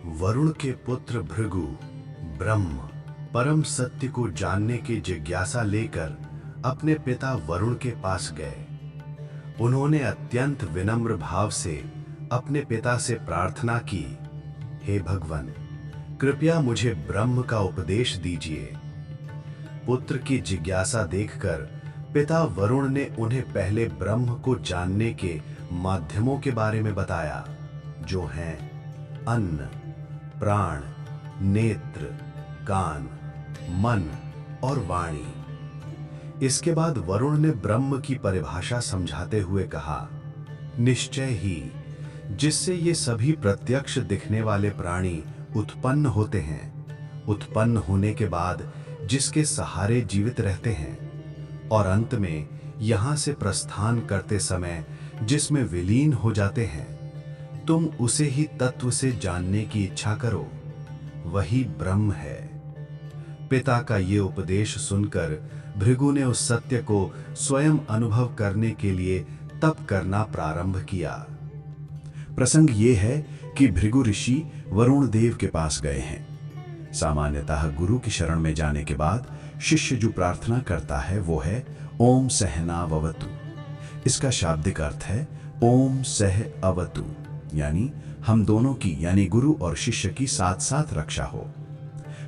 वरुण के पुत्र भृगु ब्रह्म परम सत्य को जानने की जिज्ञासा लेकर अपने पिता वरुण के पास गए। उन्होंने अत्यंत विनम्र भाव से अपने पिता से प्रार्थना की, हे भगवान, कृपया मुझे ब्रह्म का उपदेश दीजिए। पुत्र की जिज्ञासा देखकर पिता वरुण ने उन्हें पहले ब्रह्म को जानने के माध्यमों के बारे में बताया, जो हैं अन्न, प्राण, नेत्र, कान, मन और वाणी। इसके बाद वरुण ने ब्रह्म की परिभाषा समझाते हुए कहा, निश्चय ही जिससे ये सभी प्रत्यक्ष दिखने वाले प्राणी उत्पन्न होते हैं, उत्पन्न होने के बाद जिसके सहारे जीवित रहते हैं और अंत में यहाँ से प्रस्थान करते समय जिसमें विलीन हो जाते हैं, तुम उसे ही तत्व से जानने की इच्छा करो, वही ब्रह्म है। पिता का ये उपदेश सुनकर भृगु ने उस सत्य को स्वयं अनुभव करने के लिए तप करना प्रारंभ किया। प्रसंग ये है कि भृगु ऋषि वरुण देव के पास गए हैं। सामान्यतः गुरु की शरण में जाने के बाद शिष्य जो प्रार्थना करता है वो है ओम सहना भवतु। इसका शाब्दिक अर्थ है ओम सह अवतु, यानी हम दोनों की यानी गुरु और शिष्य की साथ साथ रक्षा हो।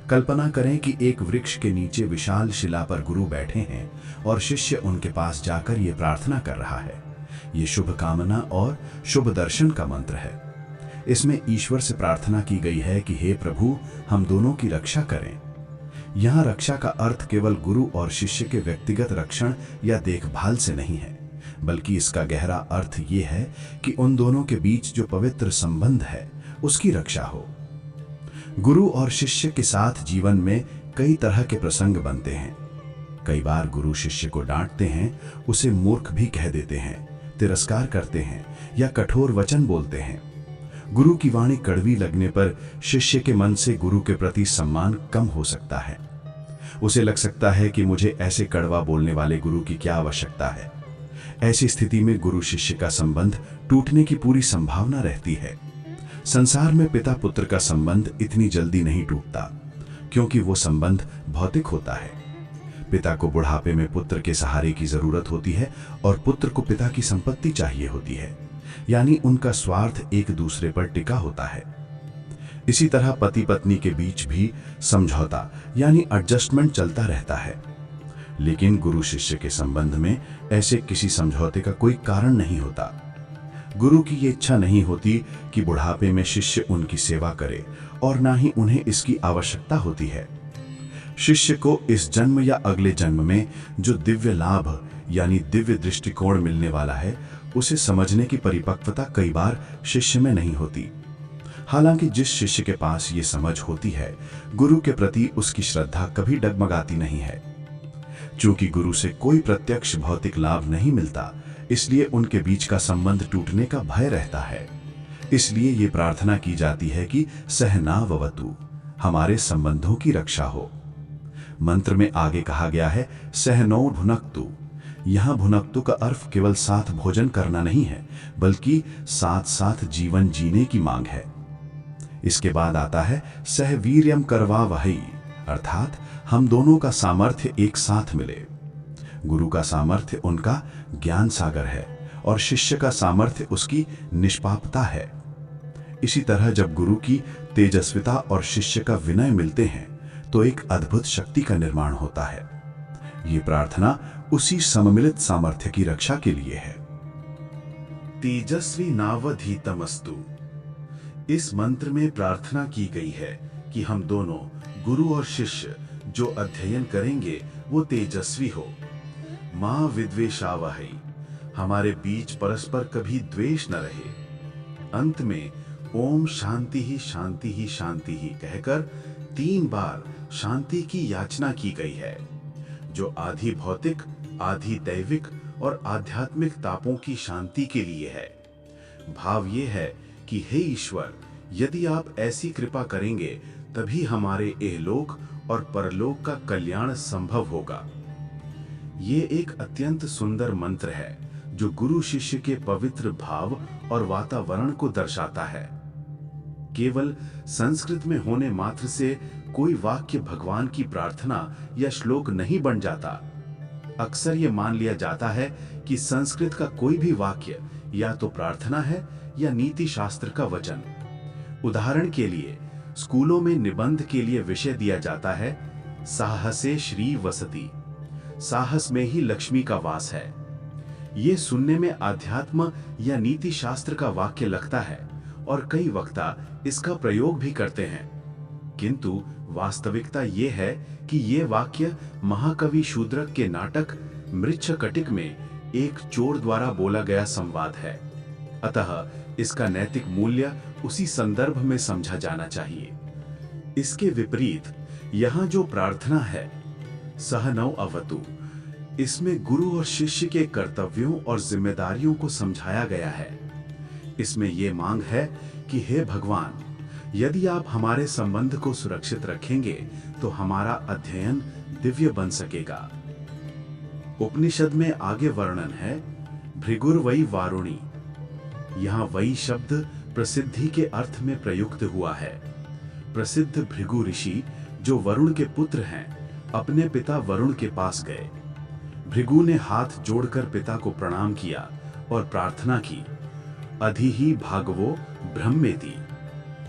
कल्पना करें कि एक वृक्ष के नीचे विशाल शिला पर गुरु बैठे हैं और शिष्य उनके पास जाकर ये प्रार्थना कर रहा है। ये शुभ कामना और शुभ दर्शन का मंत्र है। इसमें ईश्वर से प्रार्थना की गई है कि हे प्रभु, हम दोनों की रक्षा करें। यहाँ रक्षा का अर्थ केवल गुरु और शिष्य के व्यक्तिगत रक्षण या देखभाल से नहीं है, बल्कि इसका गहरा अर्थ ये है कि उन दोनों के बीच जो पवित्र संबंध है उसकी रक्षा हो। गुरु और शिष्य के साथ जीवन में कई तरह के प्रसंग बनते हैं। कई बार गुरु शिष्य को डांटते हैं, उसे मूर्ख भी कह देते हैं, तिरस्कार करते हैं या कठोर वचन बोलते हैं। गुरु की वाणी कड़वी लगने पर शिष्य के मन से गुरु के प्रति सम्मान कम हो सकता है। उसे लग सकता है कि मुझे ऐसे कड़वा बोलने वाले गुरु की क्या आवश्यकता है। ऐसी स्थिति में गुरु शिष्य का संबंध टूटने की पूरी संभावना रहती है। संसार में पिता पुत्र का संबंध इतनी जल्दी नहीं टूटता, क्योंकि वो संबंध भौतिक होता है। पिता को बुढ़ापे में पुत्र के सहारे की जरूरत होती है और पुत्र को पिता की संपत्ति चाहिए होती है, यानी उनका स्वार्थ एक दूसरे पर टिका होता है। इसी तरह पति पत्नी के बीच भी समझौता यानी एडजस्टमेंट चलता रहता है। लेकिन गुरु शिष्य के संबंध में ऐसे किसी समझौते का कोई कारण नहीं होता। गुरु की ये इच्छा नहीं होती कि बुढ़ापे में शिष्य उनकी सेवा करे और ना ही उन्हें इसकी आवश्यकता होती है। शिष्य को इस जन्म या अगले जन्म में जो दिव्य लाभ यानी दिव्य दृष्टिकोण मिलने वाला है, उसे समझने की परिपक्वता कई बार शिष्य में नहीं होती। हालांकि जिस शिष्य के पास ये समझ होती है, गुरु के प्रति उसकी श्रद्धा कभी डगमगाती नहीं है। चूंकि गुरु से कोई प्रत्यक्ष भौतिक लाभ नहीं मिलता, इसलिए उनके बीच का संबंध टूटने का भय रहता है। इसलिए ये प्रार्थना की जाती है कि सहनाववतु, हमारे संबंधों की रक्षा हो। मंत्र में आगे कहा गया है सहनो भुनक्तु। यहां भुनक्तु का अर्थ केवल साथ भोजन करना नहीं है, बल्कि साथ साथ जीवन जीने की मांग है। इसके बाद आता है सहवीर्यम करवावहै, अर्थात हम दोनों का सामर्थ्य एक साथ मिले। गुरु का सामर्थ्य उनका ज्ञान सागर है और शिष्य का सामर्थ्य उसकी निष्पापता है। इसी तरह जब गुरु की तेजस्विता और शिष्य का विनय मिलते हैं तो एक अद्भुत शक्ति का निर्माण होता है। ये प्रार्थना उसी सम्मिलित सामर्थ्य की रक्षा के लिए है। तेजस्वी नावधीतमस्तु। इस मंत्र में प्रार्थना की गई है कि हम दोनों गुरु और शिष्य जो अध्ययन करेंगे वो तेजस्वी हो। मां विद्वेषावहै, हमारे बीच परस्पर कभी द्वेष न रहे। अंत में ओम शांति ही शांति ही शांति ही कहकर 3 बार शांति की याचना की गई है, जो आधि भौतिक, आधि दैविक और आध्यात्मिक तापों की शांति के लिए है। भाव ये है कि हे ईश्वर, यदि आप ऐसी कृपा करेंगे तभी हमारे इहलोक और परलोक का कल्याण संभव होगा। ये एक अत्यंत सुंदर मंत्र है जो गुरु शिष्य के पवित्र भाव और वातावरण को दर्शाता है। केवल संस्कृत में होने मात्र से कोई वाक्य भगवान की प्रार्थना या श्लोक नहीं बन जाता। अक्सर ये मान लिया जाता है कि संस्कृत का कोई भी वाक्य या तो प्रार्थना है या नीति शास्त्र का वचन। उदाहरण के लिए स्कूलों में निबंध के लिए विषय दिया जाता है साहसे श्री वसति, साहस में ही लक्ष्मी का वास है। ये सुनने में आध्यात्म या नीति शास्त्र का वाक्य लगता है और कई वक्ता इसका प्रयोग भी करते हैं, किंतु वास्तविकता ये है कि ये वाक्य महाकवि शूद्रक के नाटक मृच्छकटिक में एक चोर द्वारा बोला गया संवाद है। अतः इसका नैतिक मूल्य उसी संदर्भ में समझा जाना चाहिए। इसके विपरीत यहाँ जो प्रार्थना है सहनौ अवतु, इसमें गुरु और शिष्य के कर्तव्यों और जिम्मेदारियों को समझाया गया है। इसमें यह मांग है कि हे भगवान, यदि आप हमारे संबंध को सुरक्षित रखेंगे तो हमारा अध्ययन दिव्य बन सकेगा। उपनिषद में आगे वर्णन है भृगुर वै वारुणी। यहाँ वै शब्द प्रसिद्धि के अर्थ में प्रयुक्त हुआ है। प्रसिद्ध भृगु ऋषि जो वरुण के पुत्र हैं, अपने पिता वरुण के पास गए। भृगु ने हाथ जोड़कर पिता को प्रणाम किया और प्रार्थना की, अधिहि भागवो ब्रह्मेति,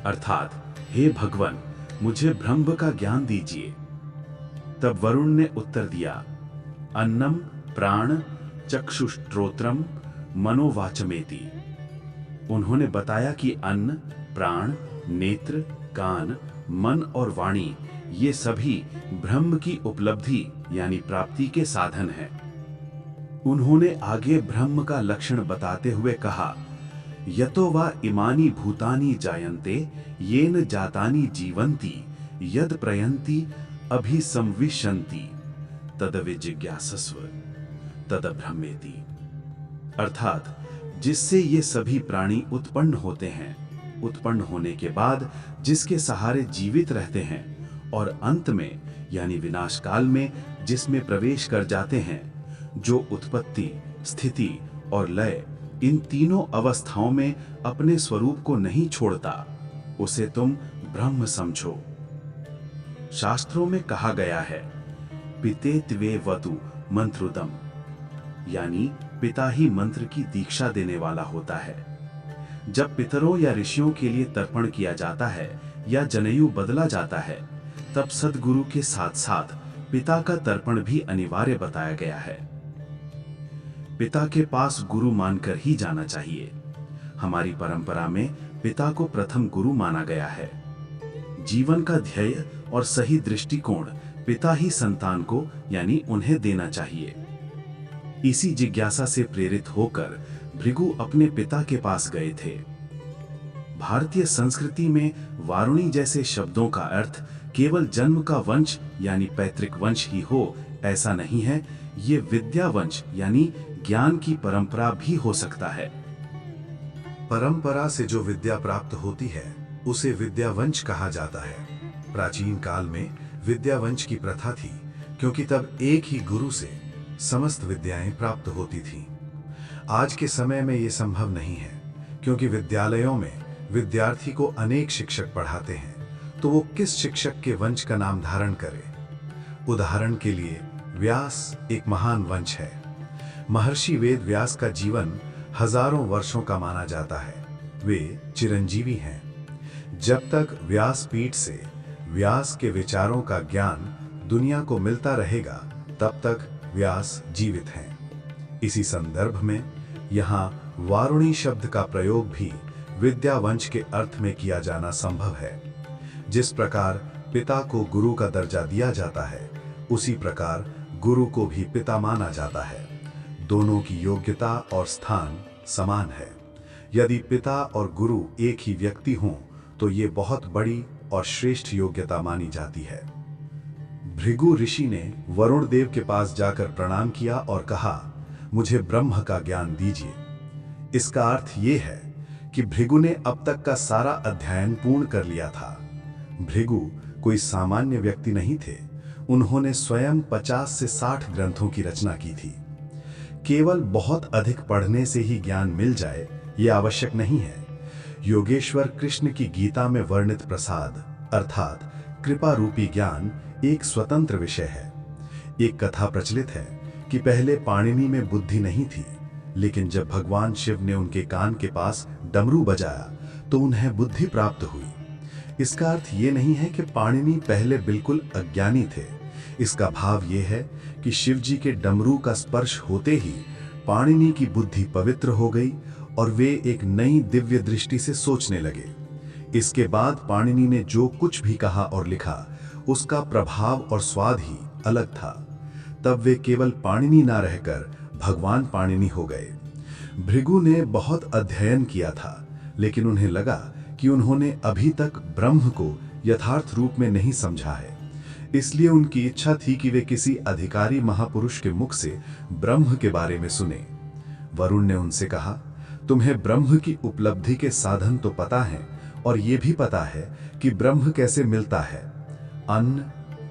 अर्थात हे भगवान, मुझे ब्रह्म का ज्ञान दीजिए। तब वरुण ने उत्तर दिया, अन्नम प्राण चक्षुश्रोत्रम मनोवाचमेति। उन्होंने बताया कि अन्न, प्राण, नेत्र, कान, मन और वाणी ये सभी ब्रह्म की उपलब्धि यानी प्राप्ति के साधन हैं। उन्होंने आगे ब्रह्म का लक्षण बताते हुए कहा, यतो वा इमानि भूतानि जायन्ते येन जातानि जीवन्ति यद प्रयन्ति अभिसंविशन्ति तद विजिज्ञासस्व तद ब्रह्मेति। अर्थात जिससे ये सभी प्राणी उत्पन्न होते हैं, उत्पन्न होने के बाद जिसके सहारे जीवित रहते हैं और अंत में यानी विनाश काल में जिसमें प्रवेश कर जाते हैं, जो उत्पत्ति, स्थिति और लय इन तीनों अवस्थाओं में अपने स्वरूप को नहीं छोड़ता, उसे तुम ब्रह्म समझो। शास्त्रों में कहा गया है पिते त्वे वतु मंत्रुदम, यानी पिता ही मंत्र की दीक्षा देने वाला होता है। जब पितरों या ऋषियों के लिए तर्पण किया जाता है या जनेयु बदला जाता है, तब सद्गुरु के साथ साथ पिता का तर्पण भी अनिवार्य बताया गया है। पिता के पास गुरु मानकर ही जाना चाहिए। हमारी परंपरा में पिता को प्रथम गुरु माना गया है। जीवन का ध्येय और सही दृष्टिकोण पिता ही संतान को यानी उन्हें देना चाहिए। इसी जिज्ञासा से प्रेरित होकर भृगु अपने पिता के पास गए थे। भारतीय संस्कृति में वारुणी जैसे शब्दों का अर्थ केवल जन्म का वंश यानी पैतृक वंश ही हो ऐसा नहीं है। ये विद्या वंश यानी ज्ञान की परंपरा भी हो सकता है। परंपरा से जो विद्या प्राप्त होती है उसे विद्यावंश कहा जाता है। प्राचीन काल में विद्यावंश की प्रथा थी, क्योंकि तब एक ही गुरु से समस्त विद्याएं प्राप्त होती थीं। आज के समय में ये संभव नहीं है, क्योंकि विद्यालयों में विद्यार्थी को अनेक शिक्षक पढ़ाते हैं, तो वो किस शिक्षक के वंश का नाम धारण करे। उदाहरण के लिए व्यास एक महान वंश है। महर्षि वेद व्यास का जीवन हजारों वर्षों का माना जाता है। वे चिरंजीवी हैं। जब तक व्यासपीठ से व्यास के विचारों का ज्ञान दुनिया को मिलता रहेगा, तब तक व्यास जीवित हैं। इसी संदर्भ में यहाँ वारुणी शब्द का प्रयोग भी विद्यावंश के अर्थ में किया जाना संभव है। जिस प्रकार पिता को गुरु का दर्जा दिया जाता है, उसी प्रकार गुरु को भी पिता माना जाता है। दोनों की योग्यता और स्थान समान है। यदि पिता और गुरु एक ही व्यक्ति हों, तो ये बहुत बड़ी और श्रेष्ठ योग्यता मानी जाती है। भृगु ऋषि ने वरुण देव के पास जाकर प्रणाम किया और कहा, मुझे ब्रह्म का ज्ञान दीजिए। इसका अर्थ ये है कि भृगु ने अब तक का सारा अध्ययन पूर्ण कर लिया था। भृगु कोई सामान्य व्यक्ति नहीं थे। उन्होंने स्वयं 50 से 60 ग्रंथों की रचना की थी। केवल बहुत अधिक पढ़ने से ही ज्ञान मिल जाए, ये आवश्यक नहीं है। योगेश्वर कृष्ण की गीता में वर्णित प्रसाद अर्थात कृपा रूपी ज्ञान एक स्वतंत्र विषय है। एक कथा प्रचलित है कि पहले पाणिनि में बुद्धि नहीं थी, लेकिन जब भगवान शिव ने उनके कान के पास डमरू बजाया तो उन्हें बुद्धि प्राप्त हुई। इसका अर्थ ये नहीं है कि पाणिनि पहले बिल्कुल अज्ञानी थे। इसका भाव ये है कि शिव जी के डमरू का स्पर्श होते ही पाणिनि की बुद्धि पवित्र हो गई और वे एक नई दिव्य दृष्टि से सोचने लगे। इसके बाद पाणिनि ने जो कुछ भी कहा और लिखा उसका प्रभाव और स्वाद ही अलग था। तब वे केवल पाणिनि ना रहकर भगवान पाणिनि हो गए। भृगु ने बहुत अध्ययन किया था, लेकिन उन्हें लगा कि उन्होंने अभी तक ब्रह्म को यथार्थ रूप में नहीं समझा है। इसलिए उनकी इच्छा थी कि वे किसी अधिकारी महापुरुष के मुख से ब्रह्म के बारे में सुने। वरुण ने उनसे कहा, तुम्हें ब्रह्म की उपलब्धि के साधन तो पता है और ये भी पता है कि ब्रह्म कैसे मिलता है। अन्न,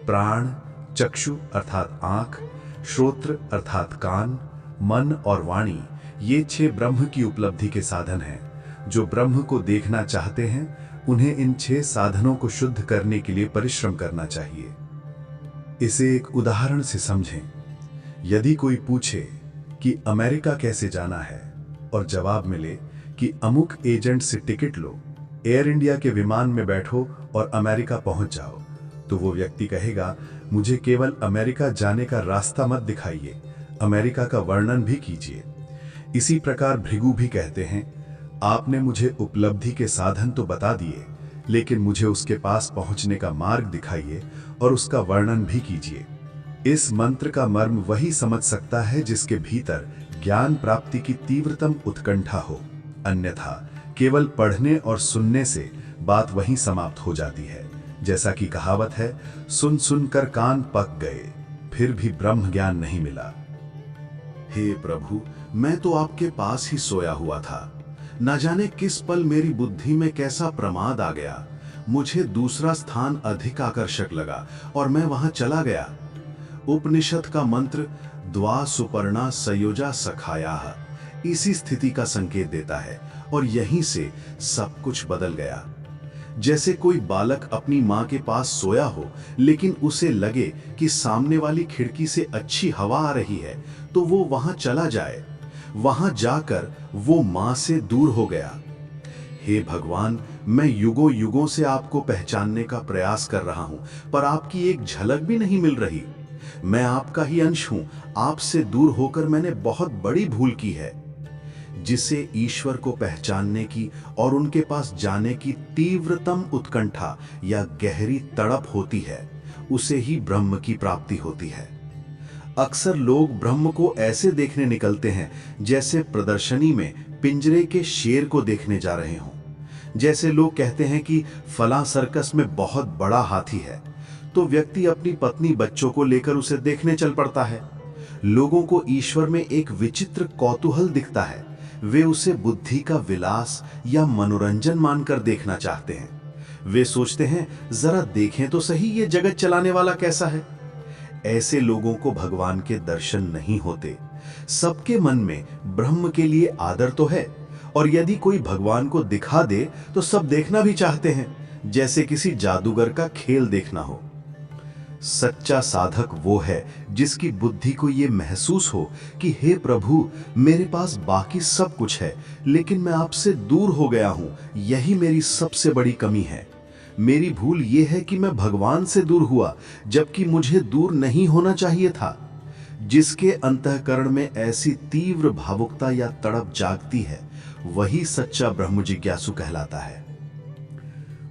प्राण, चक्षु अर्थात आंख, श्रोत्र अर्थात कान, मन और वाणी, ये 6 ब्रह्म की उपलब्धि के साधन हैं। जो ब्रह्म को देखना चाहते हैं उन्हें इन 6 साधनों को शुद्ध करने के लिए परिश्रम करना चाहिए। इसे एक उदाहरण से समझें। यदि कोई पूछे कि अमेरिका कैसे जाना है और जवाब मिले कि अमुक एजेंट से टिकट लो, एयर इंडिया के विमान में बैठो और अमेरिका पहुंच जाओ, तो वो व्यक्ति कहेगा, मुझे केवल अमेरिका जाने का रास्ता मत दिखाइए, अमेरिका का वर्णन भी कीजिए। इसी प्रकार भृगु भी कहते हैं, आपने मुझे उपलब्धि के साधन तो बता दिए, लेकिन मुझे उसके पास पहुंचने का मार्ग दिखाइए और उसका वर्णन भी कीजिए। इस मंत्र का मर्म वही समझ सकता है जिसके भीतर ज्ञान प्राप्ति की तीव्रतम उत्कंठा हो, अन्यथा केवल पढ़ने और सुनने से बात वहीं समाप्त हो जाती है। जैसा कि कहावत है, सुन सुनकर कान पक गए, फिर भी ब्रह्म ज्ञान नहीं मिला। हे प्रभु, मैं तो आपके पास ही सोया हुआ था। न जाने किस पल मेरी बुद्धि में कैसा प्रमाद आ गया। मुझे दूसरा स्थान अधिक आकर्षक लगा और मैं वहां चला गया। उपनिषद का मंत्र द्वा सुपर्णा संयोजा सखायाः इसी स्थिति का संकेत देता है और यहीं से सब कुछ बदल गया। जैसे कोई बालक अपनी मां के पास सोया हो, लेकिन उसे लगे कि सामने वाली खिड़की से अच्छी हवा आ रही है तो वो वहां चला जाए। वहां जाकर वो मां से दूर हो गया। हे भगवान, मैं युगों युगों से आपको पहचानने का प्रयास कर रहा हूं, पर आपकी एक झलक भी नहीं मिल रही। मैं आपका ही अंश हूं। आपसे दूर होकर मैंने बहुत बड़ी भूल की है। जिसे ईश्वर को पहचानने की और उनके पास जाने की तीव्रतम उत्कंठा या गहरी तड़प होती है, उसे ही ब्रह्म की प्राप्ति होती है। अक्सर लोग ब्रह्म को ऐसे देखने निकलते हैं जैसे प्रदर्शनी में पिंजरे के शेर को देखने जा रहे हों। जैसे लोग कहते हैं कि फलां सर्कस में बहुत बड़ा हाथी है, तो व्यक्ति अपनी पत्नी बच्चों को लेकर उसे देखने चल पड़ता है। लोगों को ईश्वर में एक विचित्र कौतूहल दिखता है। वे उसे बुद्धि का विलास या मनोरंजन मानकर देखना चाहते हैं। वे सोचते हैं, जरा देखें तो सही ये जगत चलाने वाला कैसा है। ऐसे लोगों को भगवान के दर्शन नहीं होते। सबके मन में ब्रह्म के लिए आदर तो है, और यदि कोई भगवान को दिखा दे तो सब देखना भी चाहते हैं, जैसे किसी जादूगर का खेल देखना हो। सच्चा साधक वो है जिसकी बुद्धि को ये महसूस हो कि हे प्रभु, मेरे पास बाकी सब कुछ है, लेकिन मैं आपसे दूर हो गया हूं। यही मेरी सबसे बड़ी कमी है। मेरी भूल ये है कि मैं भगवान से दूर हुआ, जबकि मुझे दूर नहीं होना चाहिए था। जिसके अंतःकरण में ऐसी तीव्र भावुकता या तड़प जागती है, वही सच्चा ब्रह्म जिज्ञासु कहलाता है।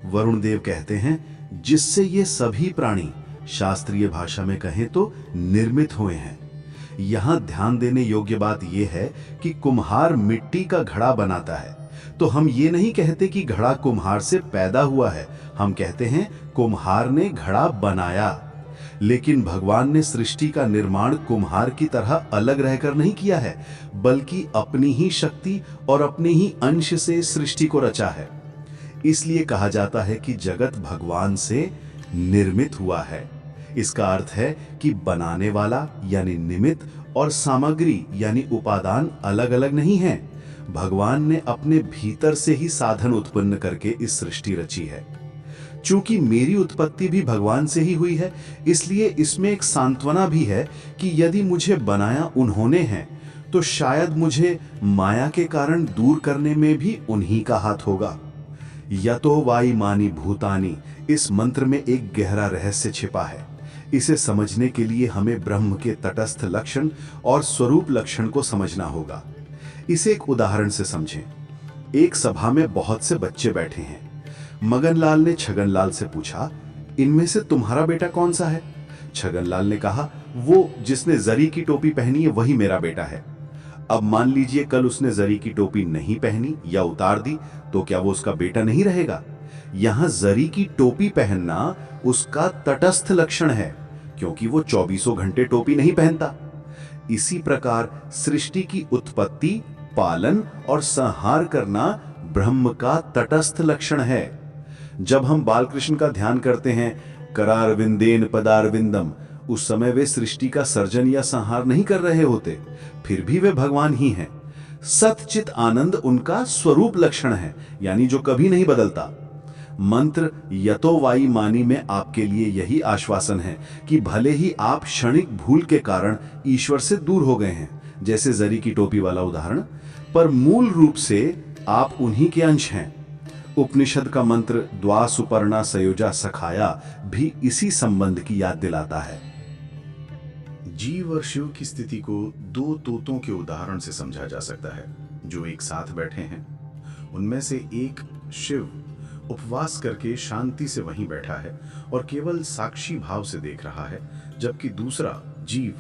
वरुण देव कहते हैं, जिससे ये सभी प्राणी शास्त्रीय भाषा में कहें तो निर्मित हुए हैं। यहां ध्यान देने योग्य बात यह है कि कुम्हार मिट्टी का घड़ा बनाता है, तो हम ये नहीं कहते कि घड़ा कुम्हार से पैदा हुआ है। हम कहते हैं कुम्हार ने घड़ा बनाया। लेकिन भगवान ने सृष्टि का निर्माण कुम्हार की तरह अलग रहकर नहीं किया है, बल्कि अपनी ही शक्ति और अपने ही अंश से सृष्टि को रचा है। इसलिए कहा जाता है कि जगत भगवान से निर्मित हुआ है। इसका अर्थ है कि बनाने वाला यानी निमित्त और सामग्री यानी उपादान अलग अलग नहीं है। भगवान ने अपने भीतर से ही साधन उत्पन्न करके इस सृष्टि रची है। चूंकि मेरी उत्पत्ति भी भगवान से ही हुई है, इसलिए इसमें एक सांत्वना भी है कि यदि मुझे बनाया उन्होंने है, तो शायद मुझे माया के कारण दूर करने में भी उन्हीं का हाथ होगा। यतो वाई मानी भूतानी, इस मंत्र में एक गहरा रहस्य छिपा है। इसे समझने के लिए हमें ब्रह्म के तटस्थ लक्षण और स्वरूप लक्षण को समझना होगा। इसे एक उदाहरण से समझें। एक सभा में बहुत से बच्चे बैठे हैं। मगनलाल ने छगनलाल से पूछा, इनमें से तुम्हारा बेटा कौन सा है? छगनलाल ने कहा, वो जिसने जरी की टोपी पहनी है वही मेरा बेटा है। अब मान लीजिए कल उसने जरी की टोपी नहीं पहनी या उतार दी, तो क्या वो उसका बेटा नहीं रहेगा? यहां जरी की टोपी पहनना उसका तटस्थ लक्षण है, क्योंकि वो 24 घंटे टोपी नहीं पहनता। इसी प्रकार सृष्टि की उत्पत्ति, पालन और संहार करना ब्रह्म का तटस्थ लक्षण है। जब हम बालकृष्ण का ध्यान करते हैं, करारविंदेन पदारविंदम, उस समय वे सृष्टि का सर्जन या संहार नहीं कर रहे होते, फिर भी वे भगवान ही हैं। सतचित आनंद उनका स्वरूप लक्षण है, यानी जो कभी नहीं बदलता। मंत्र यतो वाई मानी में आपके लिए यही आश्वासन है कि भले ही आप क्षणिक भूल के कारण ईश्वर से दूर हो गए हैं, जैसे जरी की टोपी वाला उदाहरण, पर मूल रूप से आप उन्हीं के अंश हैं। उपनिषद का मंत्र द्वा सुपर्णा सयोजा सखाया भी इसी संबंध की याद दिलाता है। जीव और शिव की स्थिति को दो तोतों के उदाहरण से समझा जा सकता है जो एक साथ बैठे हैं। उनमें से एक शिव उपवास करके शांति से वहीं बैठा है और केवल साक्षी भाव से देख रहा है, जबकि दूसरा जीव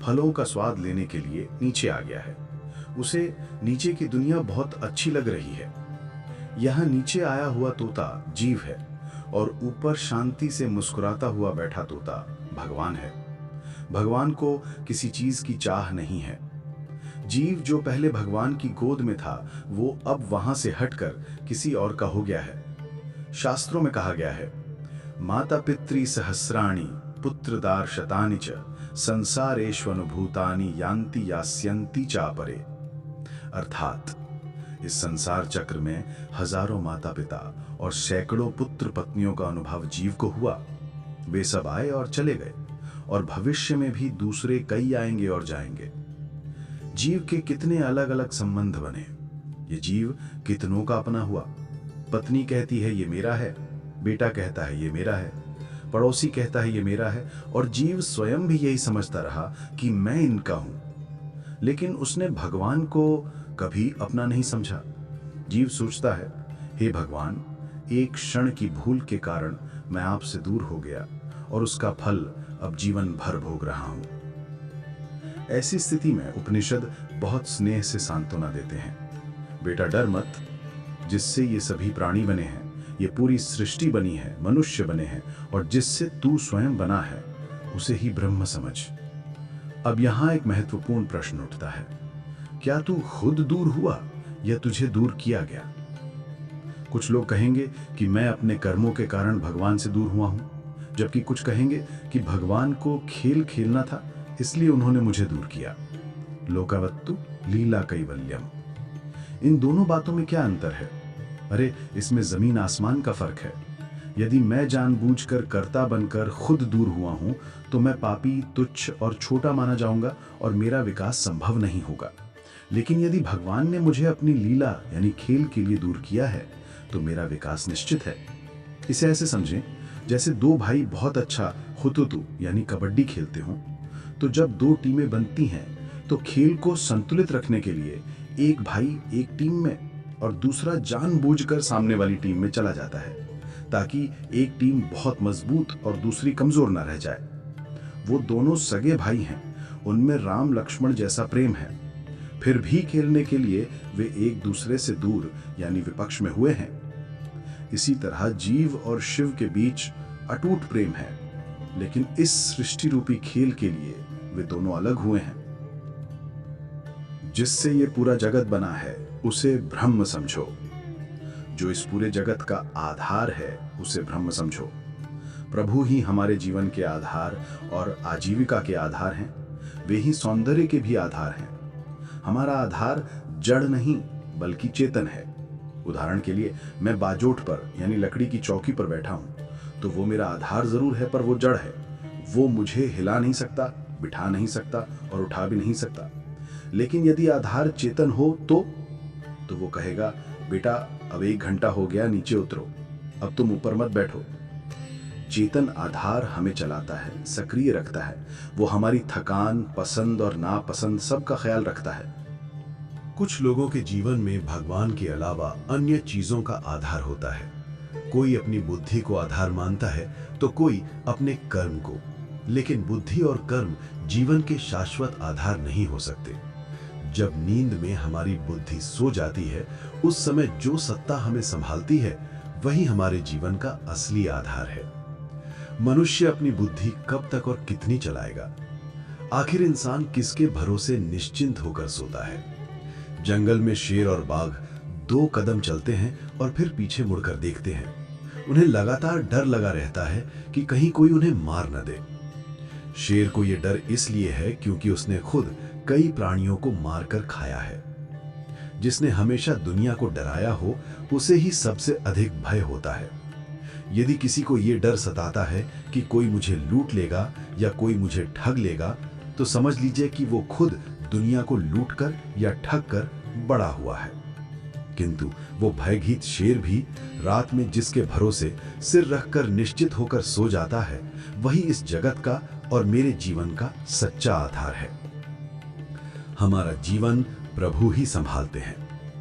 फलों का स्वाद लेने के लिए नीचे आ गया है। उसे नीचे की दुनिया बहुत अच्छी लग रही है। यहाँ नीचे आया हुआ तोता जीव है और ऊपर शांति से मुस्कुराता हुआ बैठा तोता भगवान है। भगवान को किसी चीज की चाह नहीं है। जीव जो पहले भगवान की गोद में था, वो अब वहां से हटकर किसी और का हो गया है। शास्त्रों में कहा गया है, माता पितृ सहस्राणि पुत्रदार शतानि च संसारेष्वनुभूतानि यान्ति यास्यन्ति चापरे। अर्थात इस संसार चक्र में हजारों माता पिता और सैकड़ों पुत्र पत्नियों का अनुभव जीव को हुआ। वे सब आए और चले गए, और भविष्य में भी दूसरे कई आएंगे और जाएंगे। जीव के कितने अलग अलग संबंध बने। ये जीव कितनों का अपना हुआ। पत्नी कहती है ये मेरा है, बेटा कहता है ये मेरा है, पड़ोसी कहता है ये मेरा है, और जीव स्वयं भी यही समझता रहा कि मैं इनका हूं। लेकिन उसने भगवान को कभी अपना नहीं समझा। जीव सोचता है, हे भगवान, एक क्षण की भूल के कारण मैं आपसे दूर हो गया और उसका फल अब जीवन भर भोग रहा हूं। ऐसी स्थिति में उपनिषद बहुत स्नेह से सांत्वना देते हैं। बेटा डर मत, जिससे ये सभी प्राणी बने हैं, ये पूरी सृष्टि बनी है, मनुष्य बने हैं, और जिससे तू स्वयं बना है उसे ही ब्रह्म समझ। अब यहां एक महत्वपूर्ण प्रश्न उठता है, क्या तू खुद दूर हुआ या तुझे दूर किया गया? कुछ लोग कहेंगे कि मैं अपने कर्मों के कारण भगवान से दूर हुआ हूं, जबकि कुछ कहेंगे कि भगवान को खेल खेलना था इसलिए उन्होंने मुझे दूर किया। लोकावत्तु लीला कैवल्यम। इन दोनों बातों में क्या अंतर है? अरे, इसमें जमीन आसमान का फर्क है। यदि मैं जानबूझकर कर्ता बनकर खुद दूर हुआ हूं, तो मैं पापी, तुच्छ और छोटा माना जाऊंगा और मेरा विकास संभव नहीं होगा। लेकिन यदि भगवान ने मुझे अपनी लीला यानी खेल के लिए दूर किया है, तो मेरा विकास निश्चित है। इसे ऐसे समझें, जैसे दो भाई बहुत अच्छा हुतुतु यानी कबड्डी खेलते हों, तो जब दो टीमें बनती हैं तो खेल को संतुलित रखने के लिए एक भाई एक टीम में और दूसरा जानबूझकर सामने वाली टीम में चला जाता है, ताकि एक टीम बहुत मजबूत और दूसरी कमजोर ना रह जाए। वो दोनों सगे भाई हैं, उनमें राम लक्ष्मण जैसा प्रेम है, फिर भी खेलने के लिए वे एक दूसरे से दूर यानी विपक्ष में हुए हैं। इसी तरह जीव और शिव के बीच अटूट प्रेम है, लेकिन इस सृष्टि रूपी खेल के लिए वे दोनों अलग हुए हैं। जिससे ये पूरा जगत बना है उसे ब्रह्म समझो। जो इस पूरे जगत का आधार है उसे ब्रह्म समझो। प्रभु ही हमारे जीवन के आधार और आजीविका के आधार हैं। वे ही सौंदर्य के भी आधार हैं। हमारा आधार जड़ नहीं बल्कि चेतन है। उदाहरण के लिए, मैं बाजोट पर यानी लकड़ी की चौकी पर बैठा हूं, तो वो मेरा आधार जरूर है, पर वो जड़ है। वो मुझे हिला नहीं सकता, बिठा नहीं सकता और उठा भी नहीं सकता। लेकिन यदि आधार चेतन हो तो वो कहेगा, बेटा अब 1 घंटा हो गया, नीचे उतरो, अब तुम ऊपर मत बैठो। चेतन आधार हमें चलाता है, सक्रिय रखता है। वो हमारी थकान, पसंद और नापसंद सबका ख्याल रखता है। कुछ लोगों के जीवन में भगवान के अलावा अन्य चीजों का आधार होता है। कोई अपनी बुद्धि को आधार मानता है तो कोई अपने कर्म को। लेकिन बुद्धि और कर्म जीवन के शाश्वत आधार नहीं हो सकते। जब नींद में हमारी बुद्धि सो जाती है, उस समय जो सत्ता हमें संभालती है वही हमारे जीवन का असली आधार है। मनुष्य अपनी बुद्धि कब तक और कितनी चलाएगा? आखिर इंसान किसके भरोसे निश्चिंत होकर सोता है? जंगल में शेर और बाघ 2 कदम चलते हैं और फिर पीछे मुड़कर देखते हैं। उन्हें लगातार डर लगा रहता है कि कहीं कोई उन्हें मार न दे। शेर को यह डर इसलिए है क्योंकि उसने खुद कई प्राणियों को मारकर खाया है। जिसने हमेशा दुनिया को डराया हो, उसे ही सबसे अधिक भय होता है। यदि किसी को यह डर सताता है कि कोई मुझे लूट लेगा या कोई मुझे ठग लेगा, तो समझ लीजिए कि वो खुद दुनिया को लूटकर या ठग कर बड़ा हुआ है। किंतु वो भयभीत शेर भी रात में जिसके भरोसे सिर रखकर निश्चित होकर सो जाता है, वही इस जगत का और मेरे जीवन का सच्चा आधार है। हमारा जीवन प्रभु ही संभालते हैं।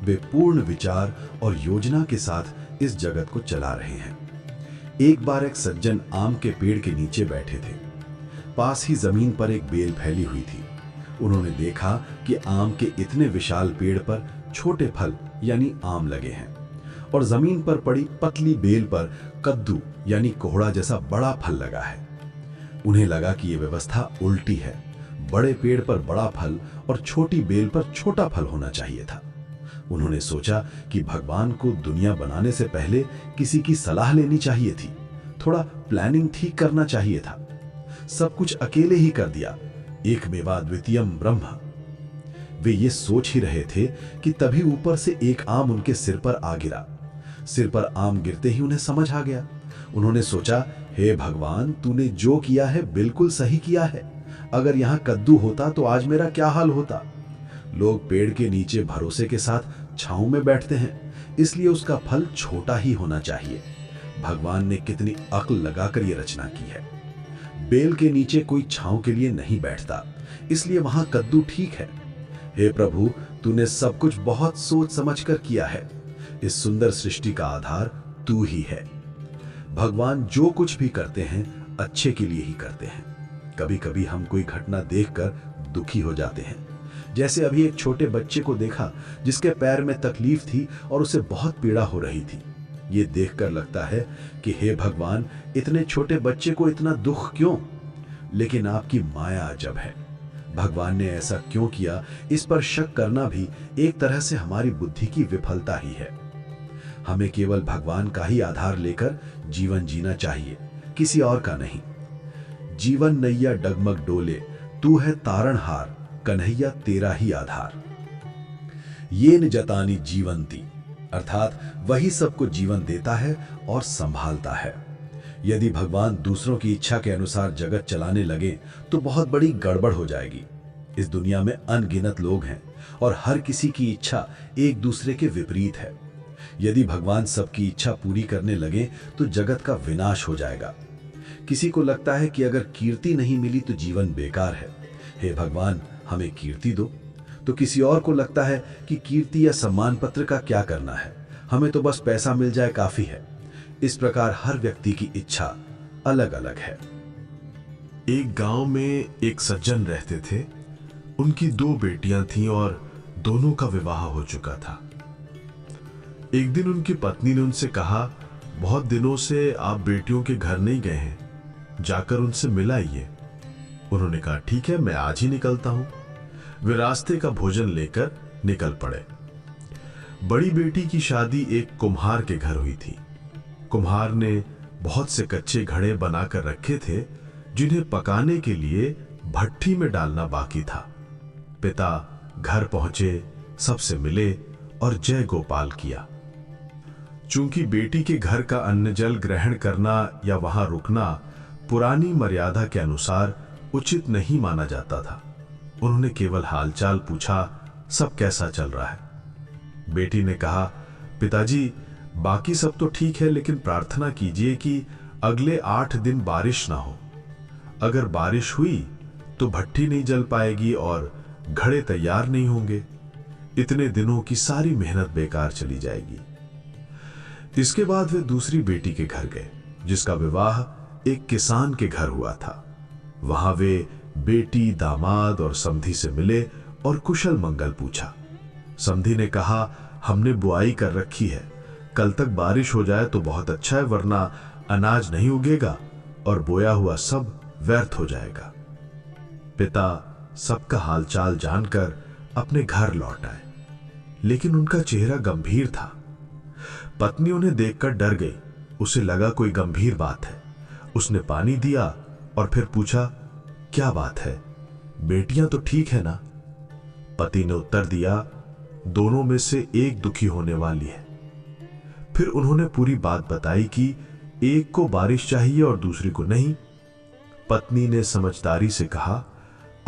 वे पूर्ण विचार और योजना के साथ इस जगत को चला रहे हैं। एक बार एक सज्जन आम के पेड़ के नीचे बैठे थे। पास ही जमीन पर एक बेल फैली हुई थी। उन्होंने देखा कि आम के इतने विशाल पेड़ पर छोटे फल यानी आम लगे हैं और जमीन पर पड़ी पतली बेल पर कद्दू यानी कोहड़ा जैसा बड़ा फल लगा है। उन्हें लगा कि यह व्यवस्था उल्टी है। बड़े पेड़ पर बड़ा फल और छोटी बेल पर छोटा फल होना चाहिए था। उन्होंने सोचा कि भगवान को दुनिया बनाने से पहले किसी की सलाह लेनी चाहिए थी, थोड़ा प्लानिंग ठीक करना चाहिए था। सब कुछ अकेले ही कर दिया, एकमेवा द्वितीयम ब्रह्म। वे ये सोच ही रहे थे कि तभी ऊपर से एक आम उनके सिर पर आ गिरा। सिर पर आम गिरते ही उन्हें समझ आ गया। उन्होंने सोचा, हे भगवान, तूने जो किया है बिल्कुल सही किया है। अगर यहाँ कद्दू होता तो आज मेरा क्या हाल होता। लोग पेड़ के नीचे भरोसे के साथ छांव में बैठते हैं, इसलिए उसका फल छोटा ही होना चाहिए। भगवान ने कितनी अक्ल लगाकर यह रचना की है। बेल के नीचे कोई छांव के लिए नहीं बैठता, इसलिए वहां कद्दू ठीक है। हे प्रभु, तूने सब कुछ बहुत सोच समझकर किया है। इस सुंदर सृष्टि का आधार तू ही है। भगवान जो कुछ भी करते हैं अच्छे के लिए ही करते हैं। कभी कभी हम कोई घटना देखकर दुखी हो जाते हैं। जैसे अभी एक छोटे बच्चे को देखा जिसके पैर में तकलीफ थी और उसे बहुत पीड़ा हो रही थी। ये देखकर लगता है कि हे भगवान, इतने छोटे बच्चे को इतना दुख क्यों? लेकिन आपकी माया अजब है। भगवान ने ऐसा क्यों किया, इस पर शक करना भी एक तरह से हमारी बुद्धि की विफलता ही है। हमें केवल भगवान का ही आधार लेकर जीवन जीना चाहिए, किसी और का नहीं। जीवन नैया डगमग डोले, तू है तारणहार, कन्हैया तेरा ही आधार। ये न जतानी जीवंती, अर्थात वही सबको जीवन देता है और संभालता है। यदि भगवान दूसरों की इच्छा के अनुसार जगत चलाने लगे तो बहुत बड़ी गड़बड़ हो जाएगी। इस दुनिया में अनगिनत लोग हैं और हर किसी की इच्छा एक दूसरे के विपरीत है। यदि भगवान सबकी इच्छा पूरी करने लगे तो जगत का विनाश हो जाएगा। किसी को लगता है कि अगर कीर्ति नहीं मिली तो जीवन बेकार है, हे भगवान हमें कीर्ति दो। तो किसी और को लगता है कि कीर्ति या सम्मान पत्र का क्या करना है, हमें तो बस पैसा मिल जाए काफी है। इस प्रकार हर व्यक्ति की इच्छा अलग अलग है। एक गांव में एक सज्जन रहते थे। उनकी 2 बेटियां थीं और दोनों का विवाह हो चुका था। एक दिन उनकी पत्नी ने उनसे कहा, बहुत दिनों से आप बेटियों के घर नहीं गए हैं, जाकर उनसे मिल आइए। उन्होंने कहा, ठीक है, मैं आज ही निकलता हूं। वे रास्ते का भोजन लेकर निकल पड़े। बड़ी बेटी की शादी एक कुम्हार के घर हुई थी। कुम्हार ने बहुत से कच्चे घड़े बनाकर रखे थे जिन्हें पकाने के लिए भट्ठी में डालना बाकी था। पिता घर पहुंचे, सबसे मिले और जय गोपाल किया। चूंकि बेटी के घर का अन्न जल ग्रहण करना या वहां रुकना पुरानी मर्यादा के अनुसार उचित नहीं माना जाता था, उन्होंने केवल हालचाल पूछा, सब कैसा चल रहा है। बेटी ने कहा, पिताजी बाकी सब तो ठीक है, लेकिन प्रार्थना कीजिए कि अगले 8 दिन बारिश ना हो। अगर बारिश हुई तो भट्ठी नहीं जल पाएगी और घड़े तैयार नहीं होंगे। इतने दिनों की सारी मेहनत बेकार चली जाएगी। इसके बाद वे दूसरी बेटी के घर गए, जिसका विवाह एक किसान के घर हुआ था। वहां वे बेटी, दामाद और समधी से मिले और कुशल मंगल पूछा। समधी ने कहा, हमने बुआई कर रखी है, कल तक बारिश हो जाए तो बहुत अच्छा है, वरना अनाज नहीं उगेगा और बोया हुआ सब व्यर्थ हो जाएगा। पिता सबका हालचाल जानकर अपने घर लौट आए, लेकिन उनका चेहरा गंभीर था। पत्नी उन्हें देखकर डर गई, उसे लगा कोई गंभीर बात है। उसने पानी दिया और फिर पूछा, क्या बात है, बेटियां तो ठीक है ना? पति ने उत्तर दिया, दोनों में से एक दुखी होने वाली है। फिर उन्होंने पूरी बात बताई कि एक को बारिश चाहिए और दूसरी को नहीं। पत्नी ने समझदारी से कहा,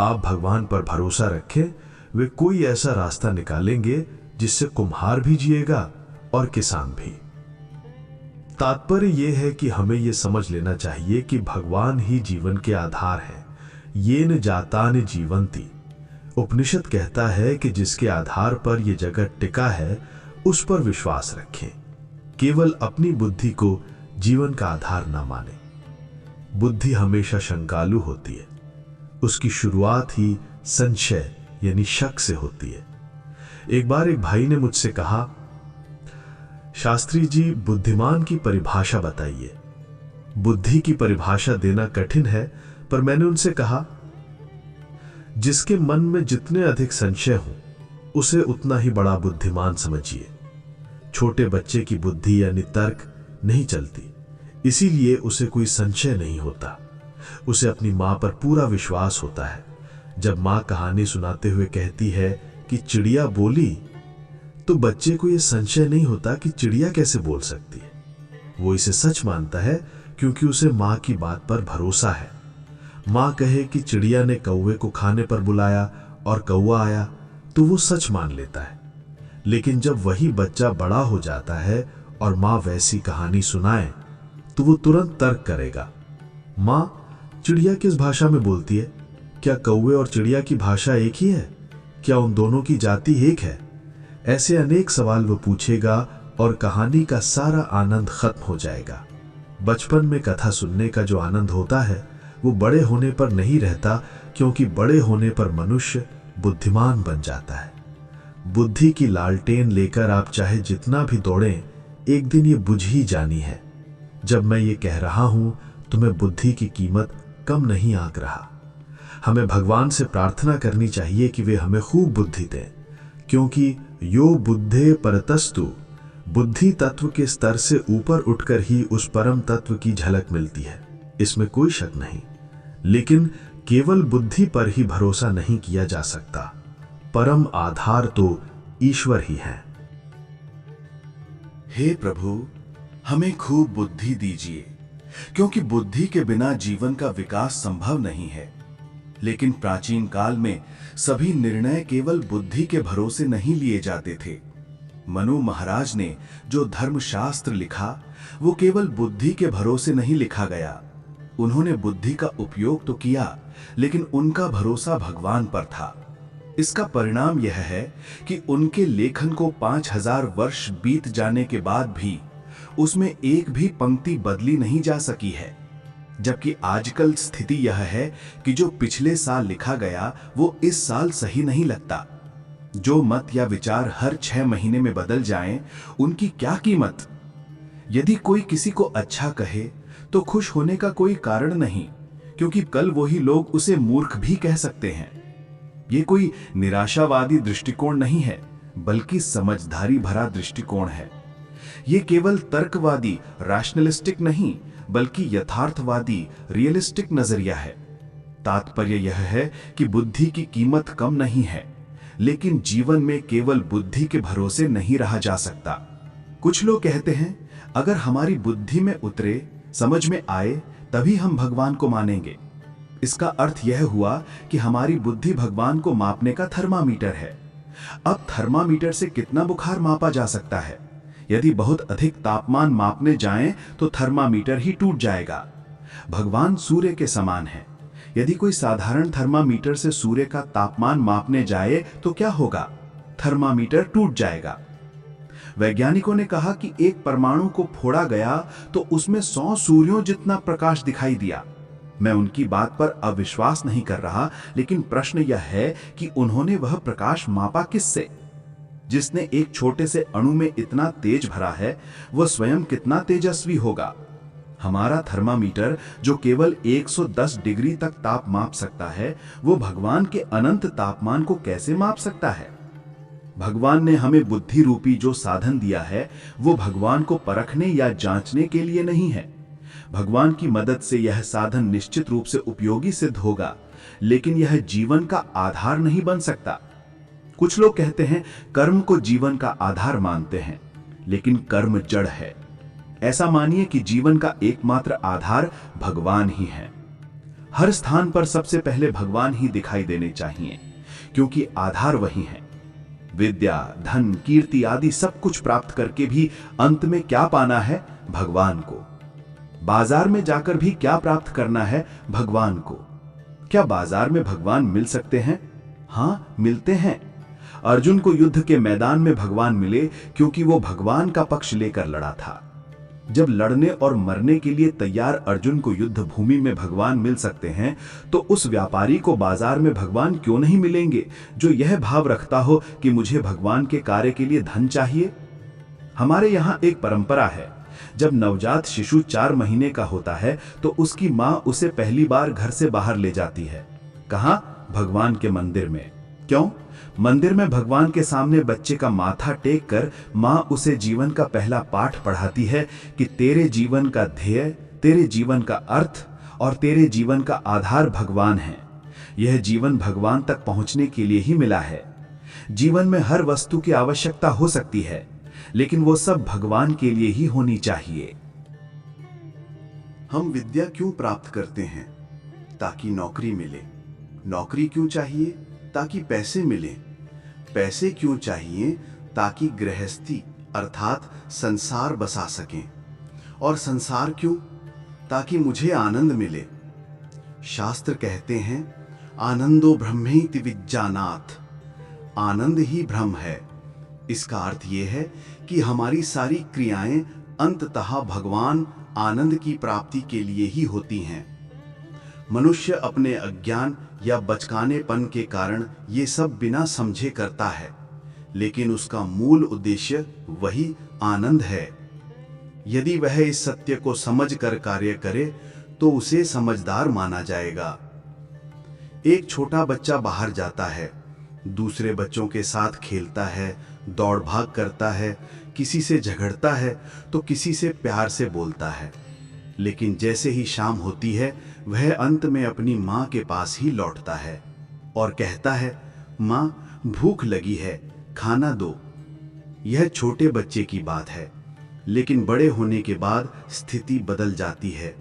आप भगवान पर भरोसा रखें, वे कोई ऐसा रास्ता निकालेंगे जिससे कुम्हार भी जिएगा और किसान भी। तात्पर्य यह है कि हमें यह समझ लेना चाहिए कि भगवान ही जीवन के आधार है। ये न जाता न जीवंती। उपनिषद कहता है कि जिसके आधार पर यह जगत टिका है उस पर विश्वास रखें, केवल अपनी बुद्धि को जीवन का आधार न माने। बुद्धि हमेशा शंकालु होती है, उसकी शुरुआत ही संशय यानी शक से होती है। एक बार एक भाई ने मुझसे कहा, शास्त्री जी बुद्धिमान की परिभाषा बताइए। बुद्धि की परिभाषा देना कठिन है, पर मैंने उनसे कहा, जिसके मन में जितने अधिक संशय हो उसे उतना ही बड़ा बुद्धिमान समझिए। छोटे बच्चे की बुद्धि यानी तर्क नहीं चलती, इसीलिए उसे कोई संशय नहीं होता। उसे अपनी मां पर पूरा विश्वास होता है। जब मां कहानी सुनाते हुए कहती है कि चिड़िया बोली, तो बच्चे को यह संशय नहीं होता कि चिड़िया कैसे बोल सकती है। वो इसे सच मानता है क्योंकि उसे मां की बात पर भरोसा है। मां कहे कि चिड़िया ने कौवे को खाने पर बुलाया और कौवा आया, तो वो सच मान लेता है। लेकिन जब वही बच्चा बड़ा हो जाता है और मां वैसी कहानी सुनाए तो वो तुरंत तर्क करेगा, मां चिड़िया किस भाषा में बोलती है? क्या कौवे और चिड़िया की भाषा एक ही है? क्या उन दोनों की जाति एक है? ऐसे अनेक सवाल वो पूछेगा और कहानी का सारा आनंद खत्म हो जाएगा। बचपन में कथा सुनने का जो आनंद होता है वो बड़े होने पर नहीं रहता, क्योंकि बड़े होने पर मनुष्य बुद्धिमान बन जाता है। बुद्धि की लालटेन लेकर आप चाहे जितना भी दौड़ें, एक दिन ये बुझ ही जानी है। जब मैं ये कह रहा हूं तो मैं बुद्धि की कीमत कम नहीं आंक रहा। हमें भगवान से प्रार्थना करनी चाहिए कि वे हमें खूब बुद्धि दें, क्योंकि यो बुद्धे परतस्तु, बुद्धि तत्व के स्तर से ऊपर उठकर ही उस परम तत्व की झलक मिलती है, इसमें कोई शक नहीं। लेकिन केवल बुद्धि पर ही भरोसा नहीं किया जा सकता। परम आधार तो ईश्वर ही है। हे प्रभु, हमें खूब बुद्धि दीजिए, क्योंकि बुद्धि के बिना जीवन का विकास संभव नहीं है। लेकिन प्राचीन काल में सभी निर्णय केवल बुद्धि के भरोसे नहीं लिए जाते थे। मनु महाराज ने जो धर्मशास्त्र लिखा वो केवल बुद्धि के भरोसे नहीं लिखा गया। उन्होंने बुद्धि का उपयोग तो किया, लेकिन उनका भरोसा भगवान पर था। इसका परिणाम यह है कि उनके लेखन को 5000 वर्ष बीत जाने के बाद भी उसमें एक भी पंक्ति बदली नहीं जा सकी है। जबकि आजकल स्थिति यह है कि जो पिछले साल लिखा गया वो इस साल सही नहीं लगता। जो मत या विचार हर 6 महीने में बदल जाएं, उनकी क्या कीमत? यदि कोई किसी को अच्छा कहे तो खुश होने का कोई कारण नहीं, क्योंकि कल वही लोग उसे मूर्ख भी कह सकते हैं। ये कोई निराशावादी दृष्टिकोण नहीं है, बल्कि समझदारी भरा दृष्टिकोण है। ये केवल तर्कवादी रैशनलिस्टिक नहीं, बल्कि यथार्थवादी रियलिस्टिक नजरिया है। तात्पर्य यह है कि बुद्धि की कीमत कम नहीं है, लेकिन जीवन में केवल बुद्धि के भरोसे नहीं रहा जा सकता। कुछ लोग कहते हैं अगर हमारी बुद्धि में उतरे, समझ में आए, तभी हम भगवान को मानेंगे। इसका अर्थ यह हुआ कि हमारी बुद्धि भगवान को मापने का थर्मामीटर है। अब थर्मामीटर से कितना बुखार मापा जा सकता है? यदि बहुत अधिक तापमान मापने जाएं तो थर्मामीटर ही टूट जाएगा। भगवान सूर्य के समान है। यदि कोई साधारण थर्मामीटर से सूर्य का तापमान मापने जाए तो क्या होगा? थर्मामीटर टूट जाएगा। वैज्ञानिकों ने कहा कि एक परमाणु को फोड़ा गया तो उसमें 100 सूर्यों जितना प्रकाश दिखाई दिया। मैं उनकी बात पर अविश्वास नहीं कर रहा, लेकिन प्रश्न यह है कि उन्होंने वह प्रकाश मापा किससे? जिसने एक छोटे से अणु में इतना तेज भरा है, वह स्वयं कितना तेजस्वी होगा। हमारा थर्मामीटर जो केवल 110 डिग्री तक ताप माप सकता है, वो भगवान के अनंत तापमान को कैसे माप सकता है? भगवान ने हमें बुद्धि रूपी जो साधन दिया है, वो भगवान को परखने या जांचने के लिए नहीं है। भगवान की मदद से यह साधन निश्चित रूप से उपयोगी सिद्ध होगा, लेकिन यह जीवन का आधार नहीं बन सकता। कुछ लोग कहते हैं कर्म को जीवन का आधार मानते हैं, लेकिन कर्म जड़ है। ऐसा मानिए कि जीवन का एकमात्र आधार भगवान ही है। हर स्थान पर सबसे पहले भगवान ही दिखाई देने चाहिए, क्योंकि आधार वही है। विद्या, धन, कीर्ति आदि सब कुछ प्राप्त करके भी अंत में क्या पाना है? भगवान को। बाजार में जाकर भी क्या प्राप्त करना है? भगवान को। क्या बाजार में भगवान मिल सकते हैं? हां, मिलते हैं। अर्जुन को युद्ध के मैदान में भगवान मिले क्योंकि वो भगवान का पक्ष लेकर लड़ा था। जब लड़ने और मरने के लिए तैयार अर्जुन को युद्ध भूमि में भगवान मिल सकते हैं, तो उस व्यापारी को बाजार में भगवान क्यों नहीं मिलेंगे, जो यह भाव रखता हो कि मुझे भगवान के कार्य के लिए धन चाहिए? हमारे यहां एक परंपरा है, जब नवजात शिशु 4 महीने का होता है तो उसकी मां उसे पहली बार घर से बाहर ले जाती है। कहां? भगवान के मंदिर में। क्यों? मंदिर में भगवान के सामने बच्चे का माथा टेक कर मां उसे जीवन का पहला पाठ पढ़ाती है कि तेरे जीवन का ध्येय, तेरे जीवन का अर्थ और तेरे जीवन का आधार भगवान है। यह जीवन भगवान तक पहुंचने के लिए ही मिला है। जीवन में हर वस्तु की आवश्यकता हो सकती है, लेकिन वो सब भगवान के लिए ही होनी चाहिए। हम विद्या क्यों प्राप्त करते हैं? ताकि नौकरी मिले। नौकरी क्यों चाहिए? ताकि पैसे मिले। पैसे क्यों चाहिए? ताकि गृहस्थी अर्थात संसार बसा सकें। और संसार क्यों? ताकि मुझे आनंद मिले। शास्त्र कहते हैं आनंदो ब्रह्मेति विज्जानात्, आनंद ही ब्रह्म है। इसका अर्थ यह है कि हमारी सारी क्रियाएं अंततः भगवान आनंद की प्राप्ति के लिए ही होती हैं। मनुष्य अपने अज्ञान या बचकानेपन के कारण ये सब बिना समझे करता है, लेकिन उसका मूल उद्देश्य वही आनंद है। यदि वह इस सत्य को समझकर कार्य करे तो उसे समझदार माना जाएगा। एक छोटा बच्चा बाहर जाता है, दूसरे बच्चों के साथ खेलता है, दौड़ भाग करता है, किसी से झगड़ता है तो किसी से प्यार से बोलता है, लेकिन जैसे ही शाम होती है वह अंत में अपनी माँ के पास ही लौटता है और कहता है, माँ भूख लगी है, खाना दो। यह छोटे बच्चे की बात है, लेकिन बड़े होने के बाद स्थिति बदल जाती है।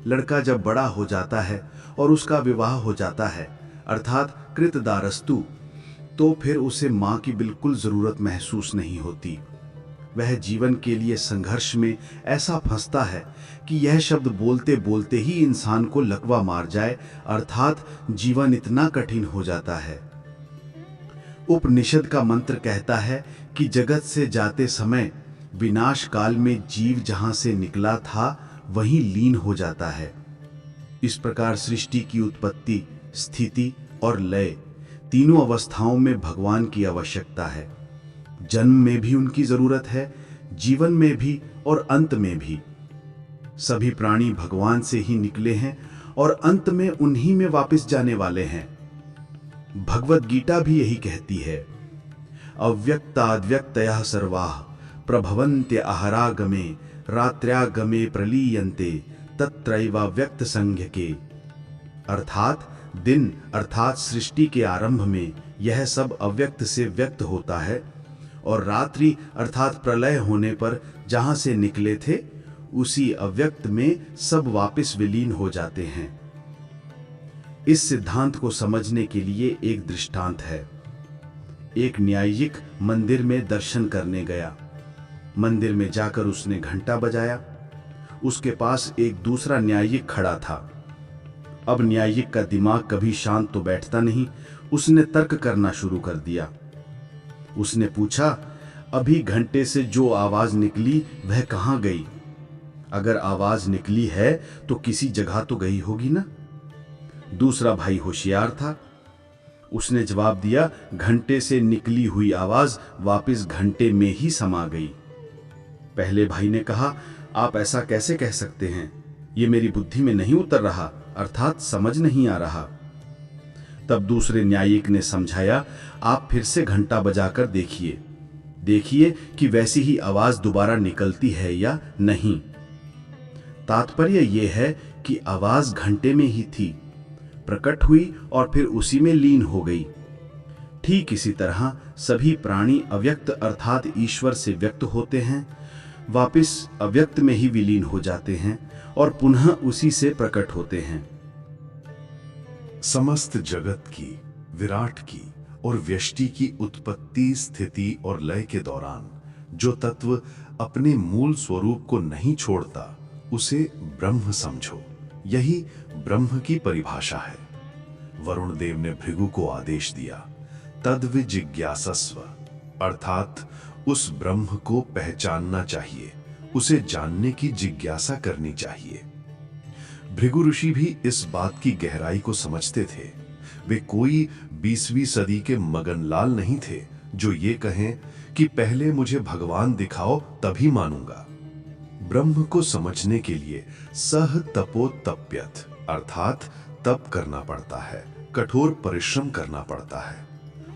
लड़का जब बड़ा हो जाता है और उसका विवाह हो जाता है, अर्थात कृतदारस्तु, तो फिर उसे माँ की बिल्कुल जरूरत महसूस नहीं होती। वह जीवन के लिए संघर्ष में ऐसा फंसता है कि यह शब्द बोलते बोलते ही इंसान को लकवा मार जाए, अर्थात जीवन इतना कठिन हो जाता है। उपनिषद का मंत्र कहता है कि जगत से जाते समय विनाश काल में जीव जहां से निकला था वहीं लीन हो जाता है। इस प्रकार सृष्टि की उत्पत्ति, स्थिति और लय तीनों अवस्थाओं में भगवान की आवश्यकता है। जन्म में भी उनकी जरूरत है, जीवन में भी और अंत में भी। सभी प्राणी भगवान से ही निकले हैं और अंत में उन्हीं में वापस जाने वाले हैं। भगवत गीता भी यही कहती है, अव्यक्ताद्व्यक्तयः सर्वाः प्रभवन्त्य अहरागमे रात्र्यागमे प्रलीयन्ते तत्रैवाव्यक्त संज्ञके। अर्थात दिन अर्थात सृष्टि के आरंभ में यह सब अव्यक्त से व्यक्त होता है और रात्रि अर्थात प्रलय होने पर जहां से निकले थे उसी अव्यक्त में सब वापस विलीन हो जाते हैं। इस सिद्धांत को समझने के लिए एक दृष्टांत है। एक न्यायिक मंदिर में दर्शन करने गया। मंदिर में जाकर उसने घंटा बजाया। उसके पास एक दूसरा न्यायिक खड़ा था। अब न्यायिक का दिमाग कभी शांत तो बैठता नहीं। उसने तर्क करना शुरू कर दिया। उसने पूछा, अभी घंटे से जो आवाज निकली वह कहां गई? अगर आवाज निकली है तो किसी जगह तो गई होगी ना। दूसरा भाई होशियार था। उसने जवाब दिया, घंटे से निकली हुई आवाज वापस घंटे में ही समा गई। पहले भाई ने कहा, आप ऐसा कैसे कह सकते हैं? ये मेरी बुद्धि में नहीं उतर रहा, अर्थात समझ नहीं आ रहा। तब दूसरे न्यायिक ने समझाया, आप फिर से घंटा बजाकर देखिए कि वैसी ही आवाज दोबारा निकलती है या नहीं। तात्पर्य यह है कि आवाज घंटे में ही थी, प्रकट हुई और फिर उसी में लीन हो गई। ठीक इसी तरह सभी प्राणी अव्यक्त अर्थात ईश्वर से व्यक्त होते हैं, वापस अव्यक्त में ही विलीन हो जाते हैं और पुनः उसी से प्रकट होते हैं। समस्त जगत की, विराट की और व्यष्टि की उत्पत्ति, स्थिति और लय के दौरान जो तत्व अपने मूल स्वरूप को नहीं छोड़ता उसे ब्रह्म समझो। यही ब्रह्म की परिभाषा है। वरुण देव ने भृगु को आदेश दिया, तद्विजिज्ञासस्व, अर्थात उस ब्रह्म को पहचानना चाहिए, उसे जानने की जिज्ञासा करनी चाहिए। भृगु ऋषि भी इस बात की गहराई को समझते थे। वे कोई 20वीं सदी के मगनलाल नहीं थे जो ये कहें कि पहले मुझे भगवान दिखाओ तभी मानूंगा। ब्रह्म को समझने के लिए सह तपोतप्यत अर्थात तप करना पड़ता है, कठोर परिश्रम करना पड़ता है।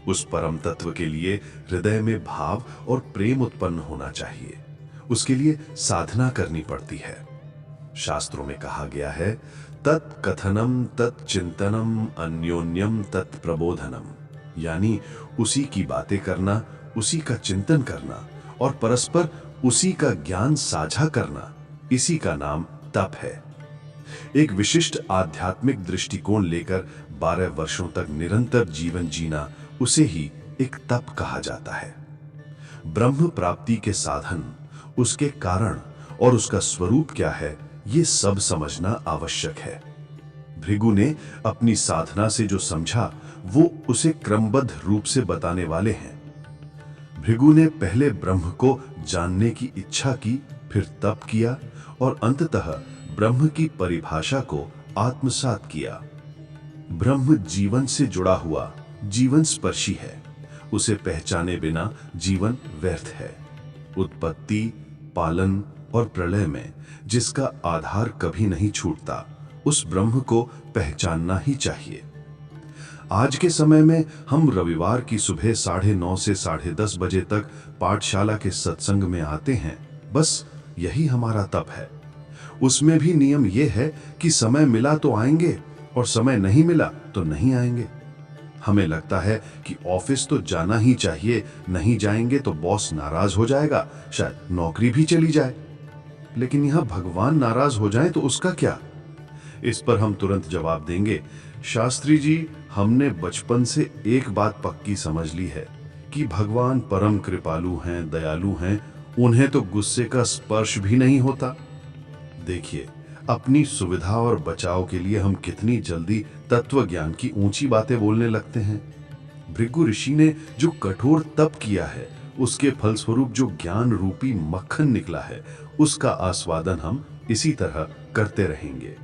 उस परम तत्व के लिए हृदय में भाव और प्रेम उत्पन्न होना चाहिए। उसके लिए साधना करनी पड़ती है। शास्त्रों में कहा गया है, तत्कथनम तत्चिंतनम अन्योन्यम तत्प्रबोधनम, यानी उसी की बातें करना, उसी का चिंतन करना और परस्पर उसी का ज्ञान साझा करना, इसी का नाम तप है। एक विशिष्ट आध्यात्मिक दृष्टिकोण लेकर 12 वर्षों तक निरंतर जीवन जीना, उसे ही एक तप कहा जाता है। ब्रह्म प्राप्ति के साधन, उसके कारण और उसका स्वरूप क्या है, ये सब समझना आवश्यक है। भृगु ने अपनी साधना से जो समझा वो उसे क्रमबद्ध रूप से बताने वाले हैं। भृगु ने पहले ब्रह्म को जानने की इच्छा की, फिर तप किया और अंततः ब्रह्म की परिभाषा को आत्मसात किया। ब्रह्म जीवन से जुड़ा हुआ, जीवन स्पर्शी है। उसे पहचाने बिना जीवन व्यर्थ है। उत्पत्ति, पालन और प्रलय में जिसका आधार कभी नहीं छूटता, उस ब्रह्म को पहचानना ही चाहिए। आज के समय में हम रविवार की सुबह 9:30 से 10:30 बजे तक पाठशाला के सत्संग में आते हैं। बस यही हमारा तप है। उसमें भी नियम यह है कि समय मिला तो आएंगे और समय नहीं मिला तो नहीं आएंगे। हमें लगता है कि ऑफिस तो जाना ही चाहिए, नहीं जाएंगे तो बॉस नाराज हो जाएगा, शायद नौकरी भी चली जाए। लेकिन यहां भगवान नाराज हो जाए तो उसका क्या? इस पर हम तुरंत जवाब देंगे, शास्त्री जी, हमने बचपन से एक बात पक्की समझ ली है कि भगवान परम कृपालु हैं, दयालु हैं, उन्हें तो गुस्से का स्पर्श भी नहीं होता। देखिए, अपनी सुविधा और बचाव के लिए हम कितनी जल्दी तत्व ज्ञान की ऊंची बातें बोलने लगते हैं। भृगु ऋषि ने जो कठोर तप किया है, उसके फलस्वरूप जो ज्ञान रूपी मक्खन निकला है, उसका आस्वादन हम इसी तरह करते रहेंगे।